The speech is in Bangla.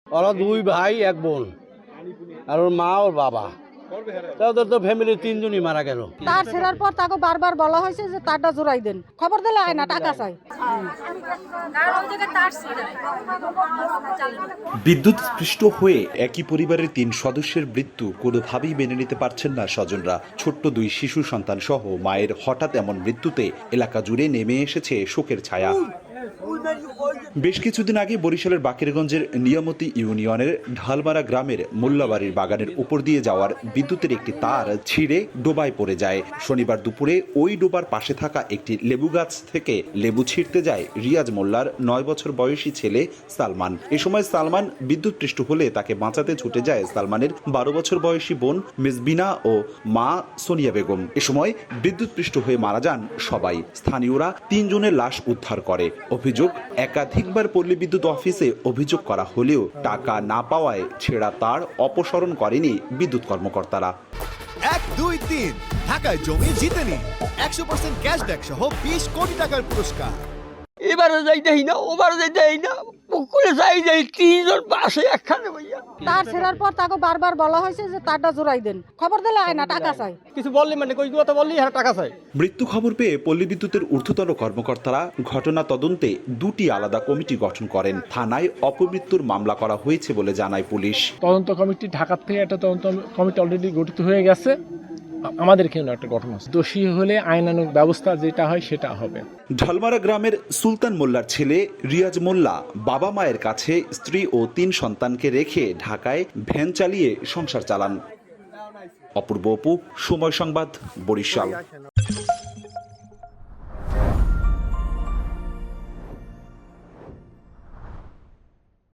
ওরা দুই ভাই এক বোন, আর ওর মা ওর বাবা। তাদের তো ফ্যামিলি তিনজনই মারা গেল। তার ছেড়ার পর তাকে বারবার বলা হয়েছে যে তারটা জোড়াই দেন, খবর দিলে আয় না, টাকা চাই। বিদ্যুৎ স্পৃষ্ট হয়ে একই পরিবারের ৩ সদস্যের মৃত্যু কোনোভাবেই মেনে নিতে পারছেন না স্বজনরা। ছোট্ট ২ শিশু সন্তান সহ মায়ের হঠাৎ এমন মৃত্যুতে এলাকা জুড়ে নেমে এসেছে শোকের ছায়া। বেশ কিছুদিন আগে বরিশালের বাকেরগঞ্জের নিয়ামতি ইউনিয়নের ঢালমারা গ্রামের মোল্লাবাড়ির বাগানের উপর দিয়ে যাওয়ার বিদ্যুতের একটি তার ছিঁড়ে ডোবায় পড়ে যায়। শনিবার দুপুরে ওই ডোবার পাশে থাকা একটি লেবু গাছ থেকে লেবু ছিঁড়তে যায় রিয়াজ মোল্লার ৯ বছর বয়সী ছেলে সালমান। এ সময় সালমান বিদ্যুৎপৃষ্ট হলে তাকে বাঁচাতে ছুটে যায় সালমানের ১২ বছর বয়সী বোন মেজবিনা ও মা সোনিয়া বেগম। এ সময় বিদ্যুৎপৃষ্ট হয়ে মারা যান সবাই। স্থানীয়রা ৩ জনের লাশ উদ্ধার করে। অভিযোগ, একাধিকবার পল্লী বিদ্যুৎ অফিসে অভিযোগ করা হলেও টাকা না পাওয়ায় ছেঁড়া তার অপসারণ করেনি বিদ্যুৎ কর্মকর্তারা। ১, ২, ৩ ঢাকায় জমি জিতে নিন ১০০% ক্যাশব্যাক সহ ২০ কোটি টাকার পুরস্কার। এবারে যাই দেই না, ওবারে যাই দেই না, পুকুরে যাই দেই, তিনজন পাশে একখানে ভাইয়া। তার ছেড়ার পর তাকে বারবার বলা হয়েছে যে তারটা জোড়াই দেন, খবর দিলে আয় না, টাকা চাই। কিছু বললি মানে কই কথা বললি আর টাকা চাই। মৃত্যু খবর পেয়ে পল্লী বিদ্যুতের ঊর্ধ্বতন কর্মকর্তারা ঘটনা তদন্তে ২টি আলাদা কমিটি গঠন করেন। থানায় অপমৃত্যুর মামলা করা হয়েছে বলে জানায় পুলিশ। তদন্ত কমিটি ঢাকা থেকে একটা তদন্ত কমিটি অলরেডি গঠিত হয়ে গেছে। আমাদের এখানে একটা গঠন আছে, দোষী হলে আইনানুগ ব্যবস্থা যেটা হয় সেটা হবে। ঢালমারা গ্রামের সুলতান মোল্লার ছেলে রিয়াজ মোল্লা বাবা মায়ের কাছে স্ত্রী ও ৩ সন্তানকে রেখে ঢাকায় ভ্যান চালিয়ে সংসার চালান। অপূর্ব অপু, সময় সংবাদ, বরিশাল।